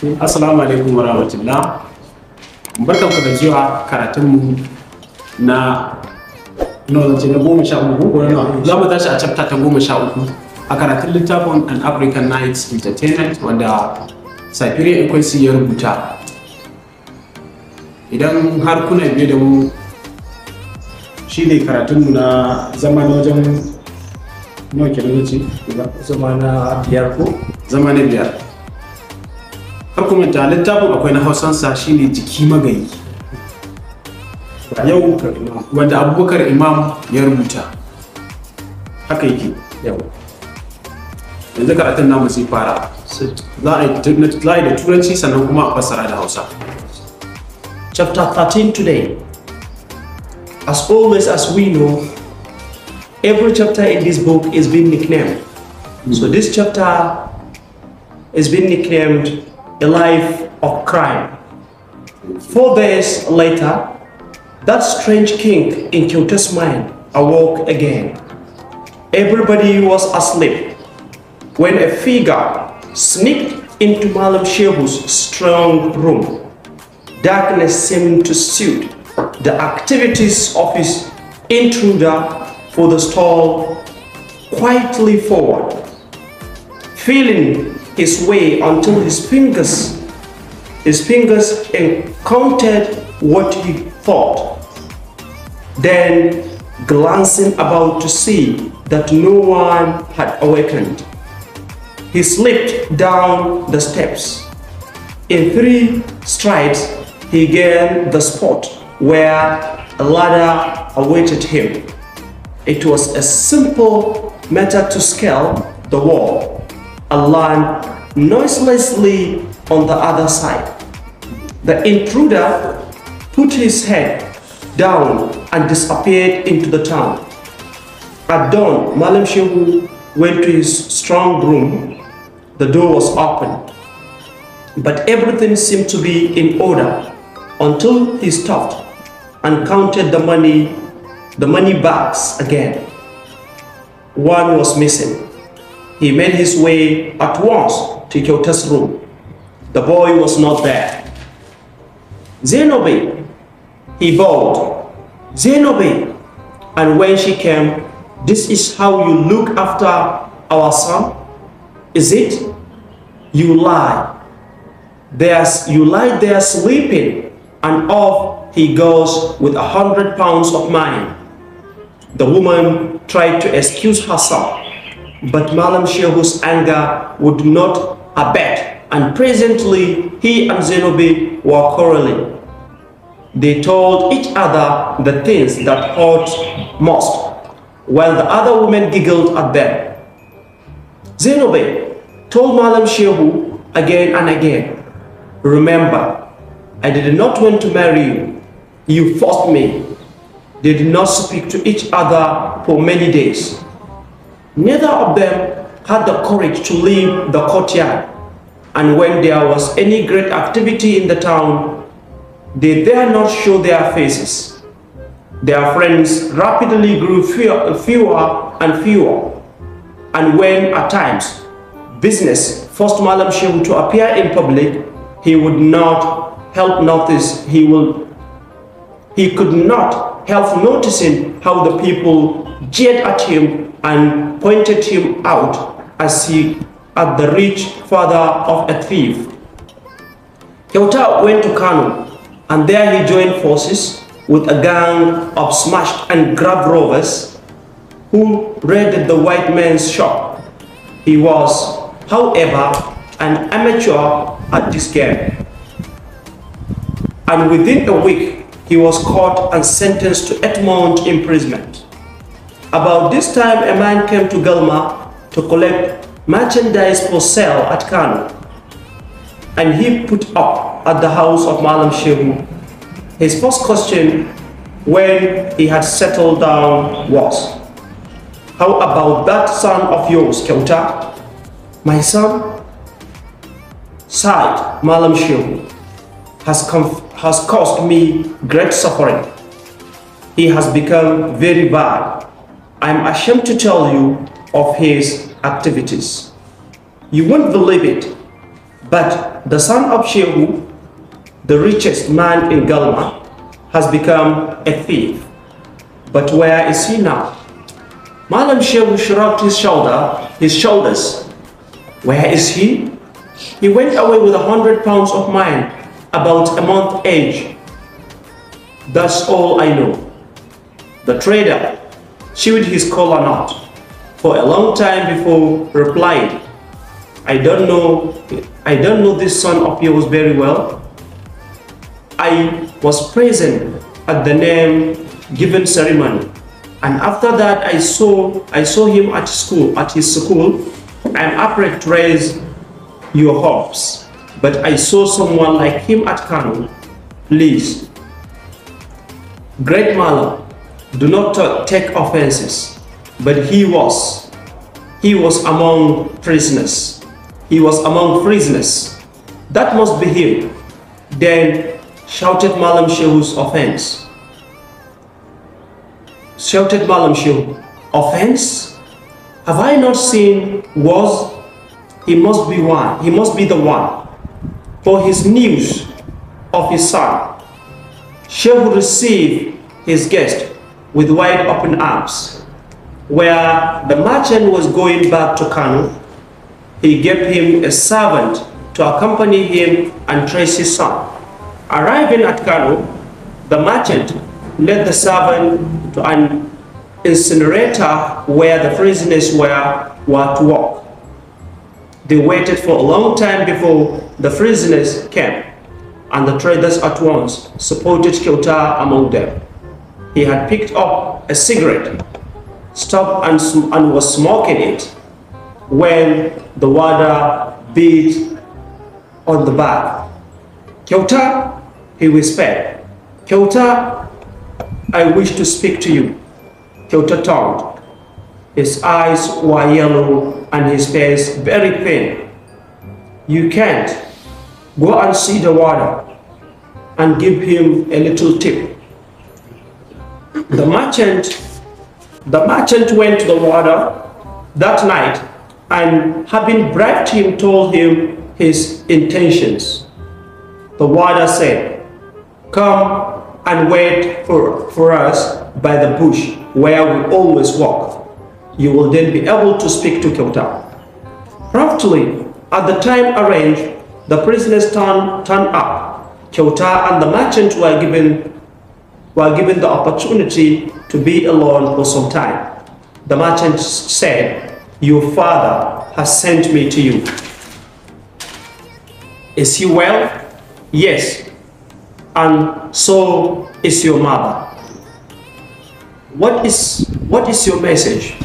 Assalamu alaikum warahmatullah. Barkanku da zuwa karatunmu na zance na 13. Za mu tashi a chapter ta 13 a karatun littafin An African Nights Entertainment wanda Safiri Ekwesi ya rubuta. Idan har kuna biye da mu, shi ne karatunmu na zama na wajen nawa kenan ce? Zama na biyar ko? Zama na biyar. Har kuma ta littafin akwai na Hausansa shine Jiki Magayi. Yau wanda Abubakar Imam ya rubuta. Haka yake. Yau. Yanzu karatun namu sai fara. Za a yi da Turanci sannan kuma a fassara da Hausa. Chapter 13 today. As always, as we know, every chapter in this book is being nicknamed. So this chapter is being nicknamed A Life of Crime. 4 days later, that strange king in Kyoto's mind awoke again. Everybody was asleep when a figure sneaked into Malam Shehu's strong room. Darkness seemed to suit the activities of his intruder, for the stall quietly forward, feeling his way until his fingers encountered what he thought. Then, glancing about to see that no one had awakened, he slipped down the steps. In 3 strides, he gained the spot where a ladder awaited him. It was a simple matter to scale the wall and land noiselessly on the other side. The intruder put his head down and disappeared into the town. At dawn, Malam Shehu went to his strong room. The door was open, but everything seemed to be in order until he stopped and counted the money bags again. One was missing. He made his way at once to Kyoto's room. The boy was not there. Zenobe, he bawled, Zenobe, and when she came, this is how you look after our son? Is it? You lie. You lie there sleeping, and off he goes with 100 pounds of mine. The woman tried to excuse herself, but Malam Shehu's anger would not abate, and presently he and Zenobe were quarreling. They told each other the things that hurt most, while the other women giggled at them. Zenobe told Malam Shehu again and again, remember, I did not want to marry you. You forced me. They did not speak to each other for many days. Neither of them had the courage to leave the courtyard, and when there was any great activity in the town, they dare not show their faces. Their friends rapidly grew fewer and fewer, and when at times business forced Malam Shehu to appear in public, he would not help notice. He could not help noticing how the people jeered at him and pointed him out as the rich father of a thief. Kyota went to Kano, and there he joined forces with a gang of smashed and grabbed robbers who raided the white man's shop. He was, however, an amateur at this game, and within a week he was caught and sentenced to 8 months imprisonment. About this time, a man came to Galma to collect merchandise for sale at Kano, and he put up at the house of Malam Shehu. His first question when he had settled down was, how about that son of yours, Kyota? My son, sighed Malam Shehu, has caused me great suffering. He has become very bad. I am ashamed to tell you of his activities. You won't believe it, But the son of Shehu, the richest man in Galma, has become a thief. But where is he now? Malam Shehu shrugged his shoulders. Where is he? He went away with 100 pounds of mine, about a month age. That's all I know. The trader chewed his collar knot for a long time before replying, I don't know this son of yours very well. I was present at the name given ceremony, and after that I saw him at his school. I am afraid to raise your hopes, but I saw someone like him at Kano. Please, Great Malam, do not take offenses, but he was among prisoners. He was among prisoners. That must be him. Then shouted Malam Shehu's offense. Shouted Malam Shehu, offense? Have I not seen was? He must be one. He must be the one. For his news of his son, Shehu received his guest with wide open arms. Where the merchant was going back to Kano, he gave him a servant to accompany him and trace his son. Arriving at Kano, the merchant led the servant to an incinerator where the prisoners were to work. They waited for a long time before the prisoners came, and the traders at once supported Kyota among them. He had picked up a cigarette, stopped and was smoking it when the warder beat on the back. Kyota, he whispered. Kyota, I wish to speak to you. Kyota turned. His eyes were yellow and his face very thin. You can't. Go and see the warder and give him a little tip. The merchant went to the warder that night and, having bribed him, told him his intentions. The warder said, come and wait for us by the bush where we always walk. You will then be able to speak to Kyota. Promptly, at the time arranged, the prisoners turned up. Kyota and the merchant were given the opportunity to be alone for some time. The merchant said, your father has sent me to you. Is he well? Yes. And so is your mother. What is your message?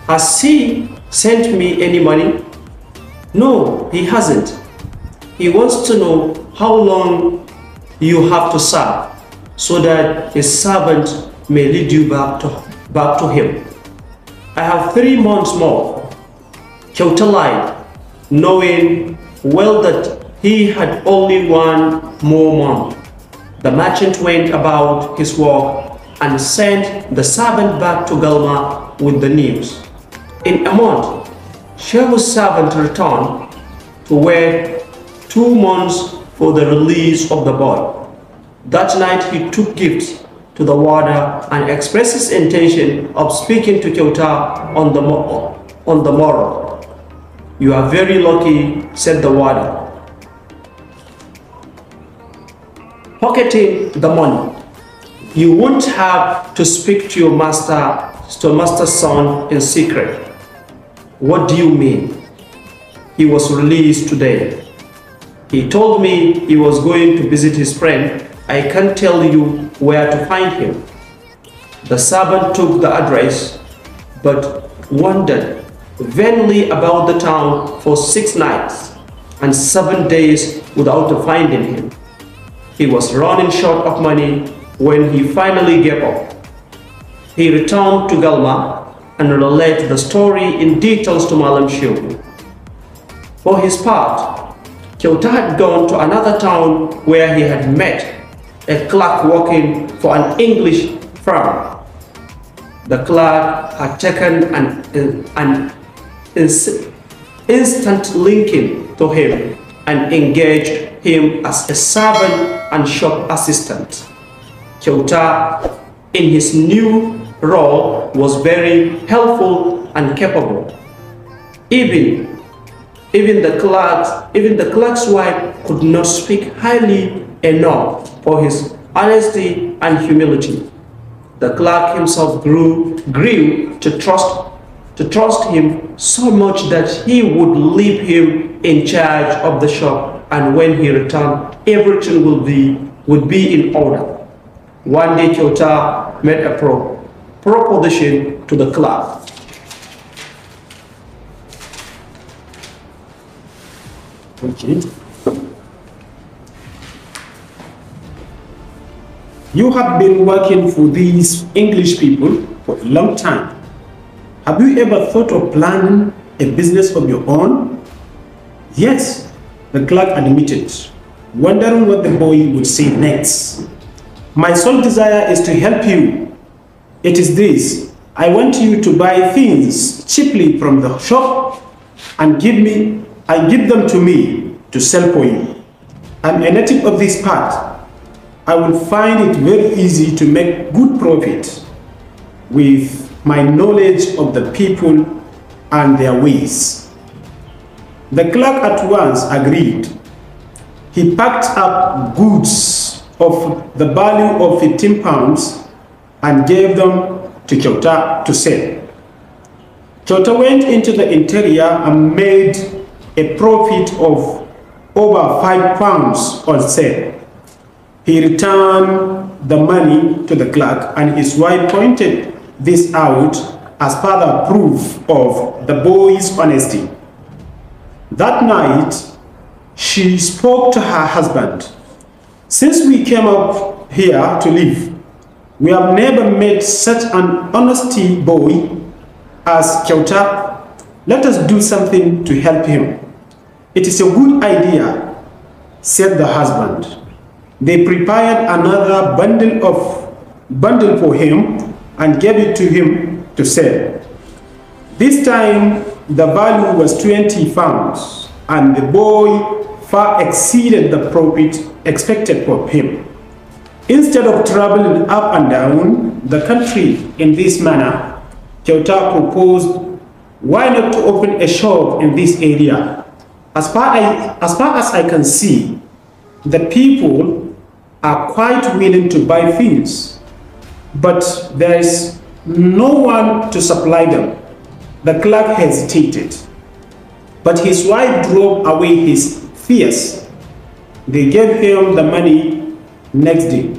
Has he sent me any money? No, he hasn't. He wants to know how long you have to serve, so that his servant may lead you back to him. I have 3 months more. Kyota lied, knowing well that he had only 1 more month. The merchant went about his work and sent the servant back to Galma with the news. In a month, Shehu's servant returned to wait 2 months for the release of the boy. That night he took gifts to the warder and expressed his intention of speaking to Kyota on the morrow. You are very lucky, said the warder. Pocketing the money, you won't have to speak to your master's son in secret. What do you mean? He was released today. He told me he was going to visit his friend. I can't tell you where to find him. The servant took the address, but wandered vainly about the town for 6 nights and 7 days without finding him. He was running short of money when he finally gave up. He returned to Galma and related the story in details to Malam Shehu. For his part, Kyota had gone to another town where he had met a clerk working for an English firm. The clerk had taken an instant liking to him and engaged him as a servant and shop assistant. Kyauta, in his new role, was very helpful and capable. Even the clerk's wife could not speak highly enough for his honesty and humility. The clerk himself grew to trust him so much that he would leave him in charge of the shop, and when he returned, everything would be in order. One day, Kyauta made a proposition to the clerk. Okay. You have been working for these English people for a long time. Have you ever thought of planning a business of your own? Yes, the clerk admitted, wondering what the boy would say next. My sole desire is to help you. It is this: I want you to buy things cheaply from the shop and give them to me to sell for you. I'm a native of this part. I will find it very easy to make good profit with my knowledge of the people and their ways. The clerk at once agreed. He packed up goods of the value of 15 pounds and gave them to Kyauta to sell. Kyauta went into the interior and made a profit of over 5 pounds on sale. He returned the money to the clerk, and his wife pointed this out as further proof of the boy's honesty. That night, she spoke to her husband. Since we came up here to live, we have never met such an honesty boy as Kyauta. Let us do something to help him. It is a good idea, said the husband. They prepared another bundle for him and gave it to him to sell. This time the value was 20 pounds, and the boy far exceeded the profit expected for him. Instead of traveling up and down the country in this manner, Kyauta proposed, why not to open a shop in this area? As far as I can see, the people are quite willing to buy things, but there is no one to supply them. The clerk hesitated, but his wife drove away his fears. They gave him the money next day,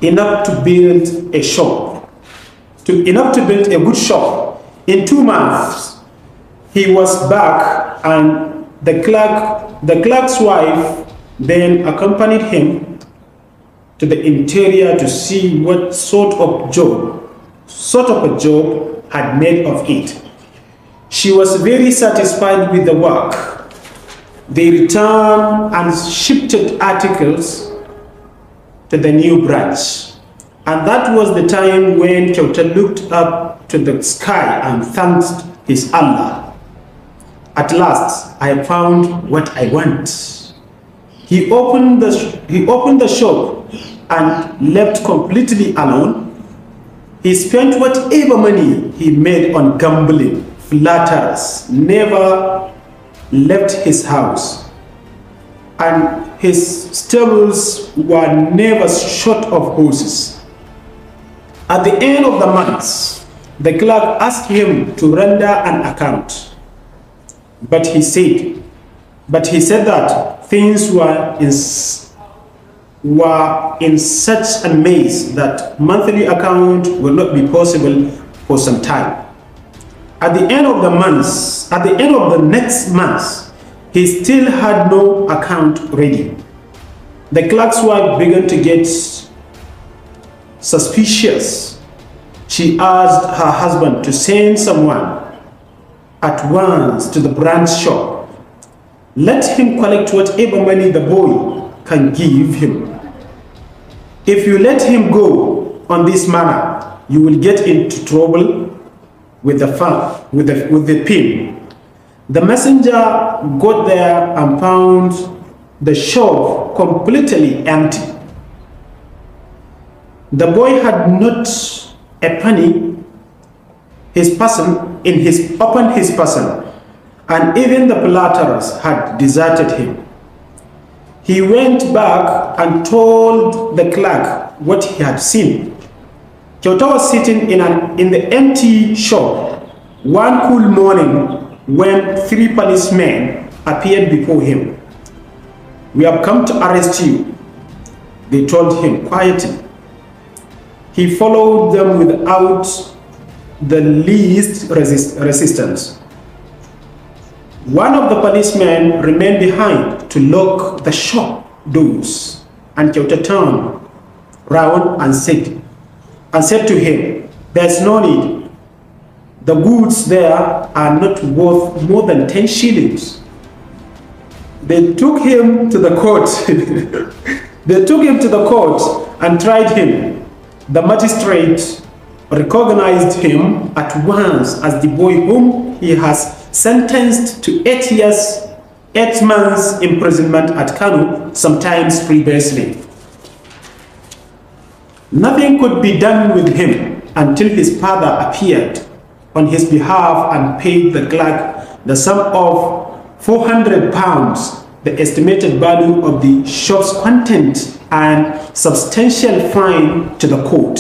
enough to build a good shop. In 2 months, he was back, and the clerk's wife then accompanied him to the interior to see what sort of a job had made of it. She was very satisfied with the work. They returned and shifted articles to the new branch. And that was the time when Kyauta looked up to the sky and thanked his Allah. At last, I found what I want. He opened the shop and left completely alone. He spent whatever money he made on gambling, flatterers, never left his house, and his stables were never short of horses. At the end of the month, the clerk asked him to render an account, but he said that things were in such a maze that monthly account will not be possible for some time. At the end of the next month, he still had no account ready. The clerk's wife began to get suspicious. She asked her husband to send someone at once to the branch shop. Let him collect whatever money the boy can give him. If you let him go on this manner, you will get into trouble with the pin. The messenger got there and found the shop completely empty. The boy had not a penny opened his person, and even the platterers had deserted him. He went back and told the clerk what he had seen. Kyauta was sitting in the empty shop one cool morning when 3 policemen appeared before him. "We have come to arrest you," they told him quietly. He followed them without the least resistance. One of the policemen remained behind to lock the shop doors, and Kyauta turned round and said to him, "There's no need. The goods there are not worth more than 10 shillings. They took him to the court. They took him to the court and tried him. The magistrate recognized him at once as the boy whom he has sentenced to 8 years, 8 months imprisonment at Kano sometimes previously. Nothing could be done with him until his father appeared on his behalf and paid the clerk the sum of £400, the estimated value of the shop's content, and substantial fine to the court.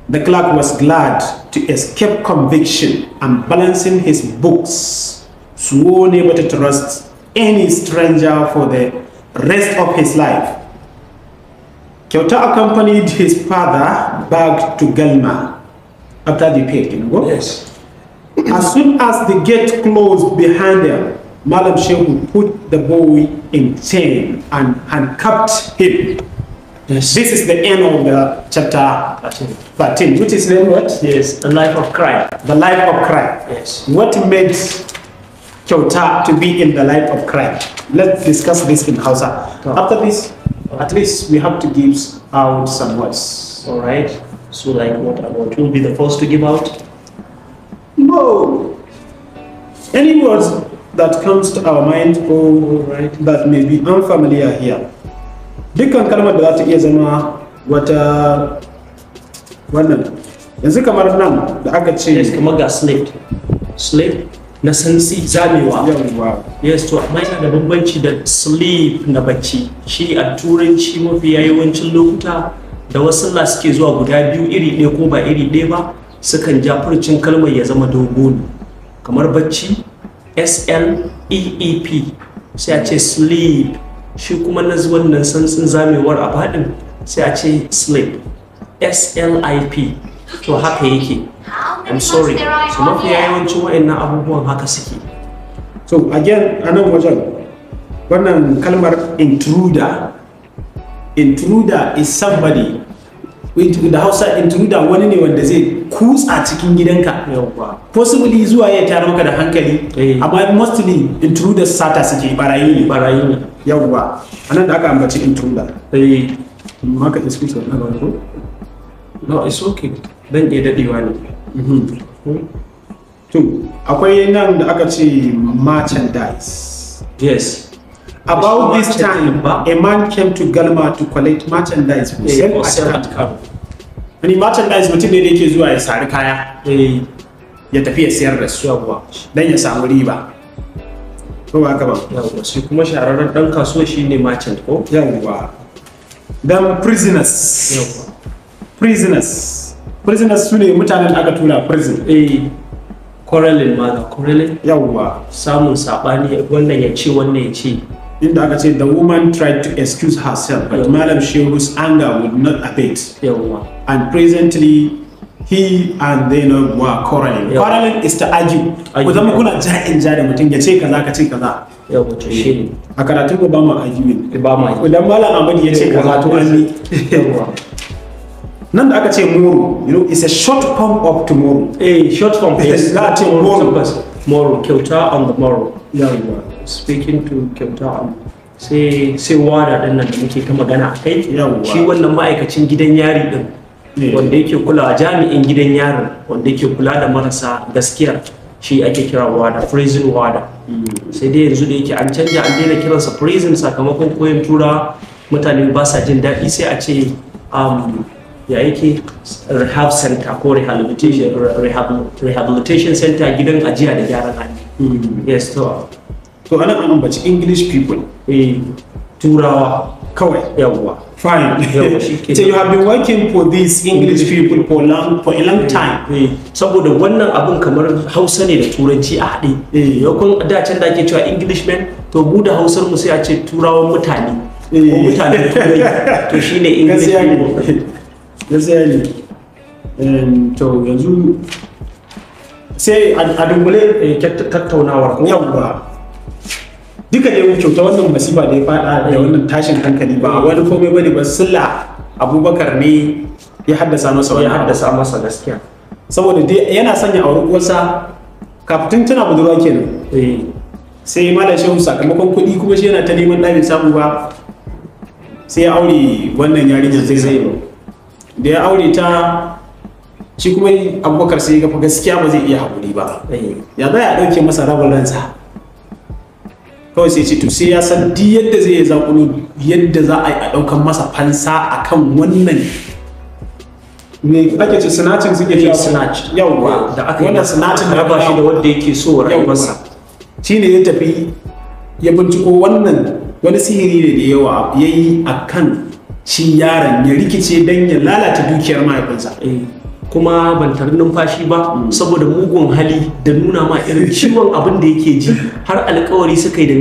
The clerk was glad to escape conviction, and balancing his books, swore never to trust any stranger for the rest of his life. Kyauta accompanied his father back to Galma after the paid, Yes. As soon as the gate closed behind them, Malam Shehu put the boy in chain and handcuffed him. Yes. This is the end of the chapter 13, which is named what? Yes, the life of crime. The life of crime. Yes. What made Kyauta to be in the life of crime? Let's discuss this in Hausa. After this, at least we have to give out some words. All right. So, like, what will be the first to give out? No. Any words that comes to our mind or that may be unfamiliar here. Dukkan kalmar da za ta iya zama wata wannan yanzu kamar nan da aka ce kamar ga slave na sansi zamewa. Yes, to amma yana da bambanci da sleep na bacci. Shi a turanci mafi yawancin lokuta da wasu suke zuwa guda biyu iri ɗaya ko ba iri ɗaya ba, sukan ja furcin kalmar ya zama dogo ne. Kamar bacci SLEEP sai a ce sleep. Shi kuma na wannan santsin zamewar a faɗin sai a ce sleep, SLIP. To haka yake. I'm sorry. So mafi yawancin wa'annan abubuwan haka suke. So again, a nan wajen wannan kalmar intruder is somebody. Da Hausa intruder wani ne wanda zai kutsa cikin gidanka. Possibly zuwa ya tayar maka da hankali. Amma mostly intruders sata suke, barayi ne. Yawwa. Anan da aka ambaci intruder. Maka excuse na ba ko? No, it's okay. Dan iya dadewa ne. To, akwai nan da aka ce merchandise. Yes. About this time, a man came to Galma to collect merchandise for sale at Kano. Wani merchandise mutum ne da yake zuwa ya sari kaya, ya tafi ya siyar da su don ya samu riba. Ko ba haka ba? Yawwa, shi kuma shahararren dan kasuwa shine merchant ko? Yawwa. Then prisoners. Prisoners su ne mutanen da aka tura prison. Quarreling ma da quarreling. Yawwa. Samun sabani wannan ya ce wannan ya ce. Inda aka ce the woman tried to excuse herself, but Malam Shehu's anger would not abate. And presently, he and they were quarreling. Quarreling is to argue. Ku zama kuna ja'in ja da mutum ya ce kaza ka ce kaza. To shi a karatun ba mu arguing. Ba mu. Idan Malam Ahmad ya ce kaza to an ni. Nan da aka ce moro, it's a short form of tomorrow. Short form is that moro. Moro, Kyauta on the morrow. Speaking to Kyauta sai wada din nan da muke ta magana akai. Shi wannan ma'aikacin gidan yari din wanda yake kula jami'in gidan yarin wanda yake kula da marasa gaskiya shi ake kira wada, prison wada. Sai dai yanzu da yake an canja an daina kiransa prison sakamakon koyon tura mutane ba sa jin daɗi sai a ce ya yake rehab center ko rehabilitation center, gidan ajiya da gyaran hali. Yes, to ana an ambaci English people, turawa kawai. yawwa. Fine. So you have been working for these English people for a long time. Saboda wannan abun kamar Hausa ne da Turanci a haɗe. Yakon da can da ake cewa Englishmen, to mu da Hausar mu sai a ce turawan mutane. Ko mutanen Turai. To shine English people. Gaskiya ne. To yanzu sai a dungule tattaunawar. Yawwa. Duka da kyauta wannan masifa da ya fada da wannan tashin hankali ba wani komai bane ba, Silla Abubakar ne ya haddasa masa gaskiya. Saboda dai yana sanya aure uwarsa kafin tana budurwa kenan. Sai Malam Shehu sakamakon kuɗi kuma shi yana ta neman ɗa bai samu ba, sai ya aure wannan yarinyar zai da ya aure ta, shi kuma Abubakar sai ya ga gaskiya ba zai iya haƙuri ba, ya za a ɗauke masa rabin ransa. Kawai sai ce to sai ya san di yadda zai zaƙulo yadda za a yi a ɗaukan masa fansa a kan wannan me ake ce sinacin suke ce snatch. Yawwa, da aka yi wannan sinacin da raba shi da wanda yake so rayuwarsa. Shi ne ya tafi ya binciko wannan wani sihiri ne da yawa ya yi a kan shi yaron ya rikice don ya lalata dukiyar mahaifinsa. Kuma ban tarin numfashi ba saboda mugun hali da nuna ma irin ciwon abin da yake ji, har alkawari suka yi da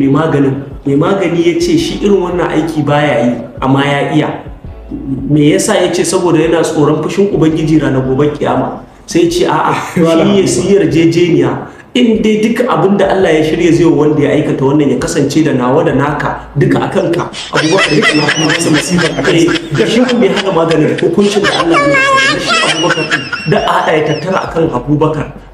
mai magani ya ce shi irin wannan aiki baya yi amma ya iya. Me yasa ya ce saboda yana tsoron fushin ubangiji ranar gobe kiyama. Sai ce a'a shi ya siyi yarjejeniya in dai duka abin da Allah ya shirya zai wanda ya aikata wannan ya kasance da nawa da naka duka a kanka, Abubakar duka na kuma masa masifar a kai da shi bai haka maganin hukuncin da Allah ya yi shi Abubakar da a haɗa ya tattara akan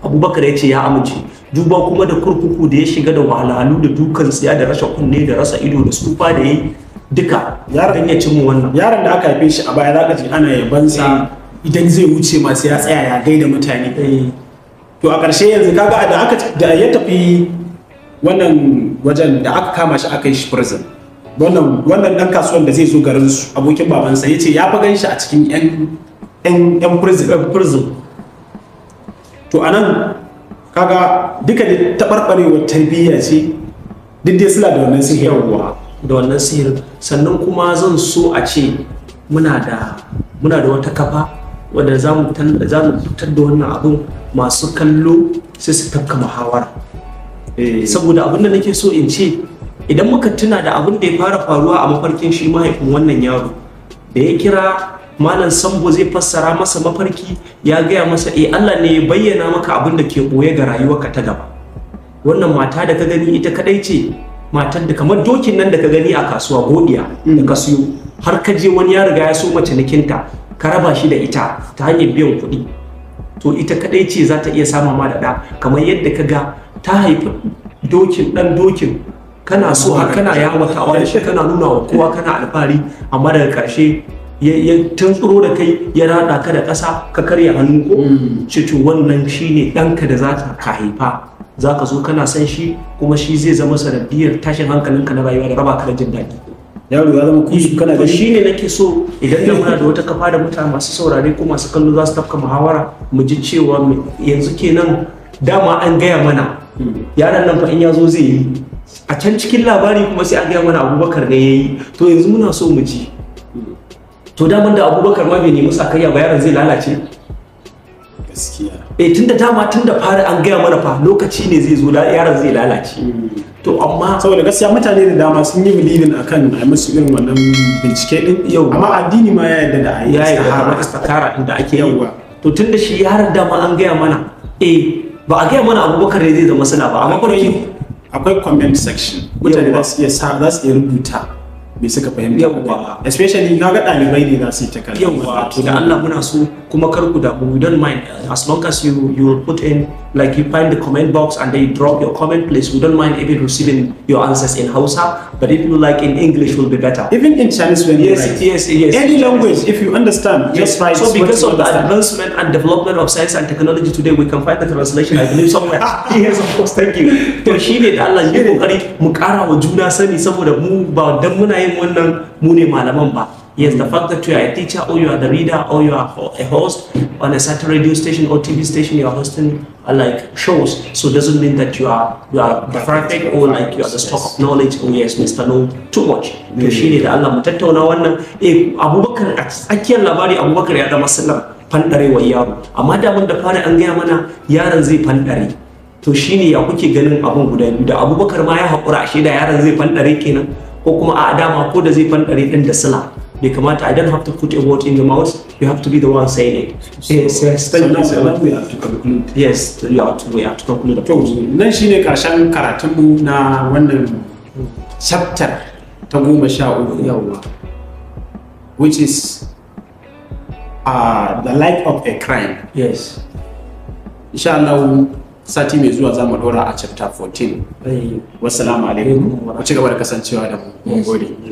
Abubakar ya ce ya amince. Duba kuma da kurkuku da ya shiga da wahalhalu da dukan tsiya da rasa kunne da rasa ido da tsufa da yi duka yaron ya cimma wannan. Yaron da aka haife shi a baya zaka ji ana yabansa idan zai wuce masu ya tsaya ya gaida mutane. To a ƙarshe yanzu kaga da ya tafi wannan wajen da aka kama shi aka yi shi prison, wannan ɗan kasuwan da zai zo garin su abokin babansa ya ce ya fi gan shi a cikin yan prison. To anan kaga duka da taɓarɓarewar tarbiyya ce, duk dai suna da wannan sihirin. Sannan kuma zan so a ce muna da wata kafa wadda za mu fitar da wannan abin masu kallo sai su tafka muhawara. Saboda abin da nake so in ce, idan muka tuna da abin da ya fara faruwa a mafarkin shi mahaifin wannan yaro da ya kira Malam Sambo zai fassara masa mafarki, ya gaya masa Allah ne ya bayyana maka abin da ke ɓoye ga rayuwarka ta gaba. Wannan mata da ka gani ita kadai ce matar da kamar dokin nan da ka gani a kasuwa godiya da ka siyo, har ka je wani ya riga ya so mace nikinta ka raba shi da ita ta hanyar biyan kuɗi, to ita kadai ce za ta iya sama ma da ɗa. Kamar yadda ka ga ta haifi ɗan dokin kana so har kana yawatawa da shi kana nuna wa kowa kana alfahari, amma daga ƙarshe ya tuntsuro da kai ya rada ka da ƙasa ka karya hannu ko to wannan shine ɗanka da za ka haifa. Za ka zo kana san shi kuma shi zai zama sanadiyar tashin hankalinka na rayuwa da raba ka da jin daɗi. Yaro ya zama kushi kana da shi ne nake so idan da muna da wata kafa da mutane masu saurare ko masu kallo za su tafka muhawara mu ji cewa yanzu kenan dama an gaya mana yaron nan fa in ya zo zai yi, a can cikin labari kuma sai an gaya mana Abubakar ne ya yi, to yanzu muna so mu ji to daman da Abubakar ma bai nemi sakayya ba yaron zai lalace. Gaskiya tunda fara an gaya mana fa lokaci ne zai zo yaron zai lalace. To amma saboda gaskiya mutane da dama sun yi believing akan a musu irin wannan bincike din yau, amma addini ma ya yarda da ayi istikara inda ake yi. To tunda shi yaron dama an gaya mana ba a gaya mana Abubakar ne zai zama suna ba, amma akwai comment section mutane za su iya rubuta me suka fahimta, especially na ga ɗalibai ne za su yi ta kallon. To da Allah muna so kuma kar ku damu, we don't mind as long as you will put in, like you find the comment box and then you drop your comment, please. We don't mind even receiving your answers in Hausa, but if you like in English will be better. Even in Chinese when you write. Yes. Any language, if you understand, just write. So because of the advancement and development of science and technology today, we can find the translation, I believe, somewhere. Yes, of course, thank you. To shi ne da Allah yi kokari mu kara wa juna sani saboda mu ba dan muna yin wannan mu ne malaman ba. Yes, the fact that you are a teacher or you are the reader or you are a host on a certain radio station or TV station you are hosting like shows, so doesn't mean that you are perfect or like you are the stock of knowledge. Oh yes, Mr. No, too much. To shi ne da Allah mu tattauna wannan. Abubakar a tsakiyar labari Abubakar ya zama sallam fandarewa yaro, amma da mun da fara an gaya mana yaron zai fandare. To shine ya kuke ganin abun guda biyu, da Abubakar ma ya haƙura ashe da yaron zai fandare kenan, ko kuma a dama ko da zai fandare din da sila. Bai kamata, I don't have to put a word in your mouth, you have to be the one saying it. Yes, thank you so much. We have to conclude. Yes, we have to conclude the program. Nan shine karshen karatunmu na wannan chapter ta 13 yawa, which is the life of a crime. Yes. Inshallah sati mai zuwa za mu dora a chapter 14. Wassalamu alaikum. Ku ci gaba da kasancewa da mu. Mun gode.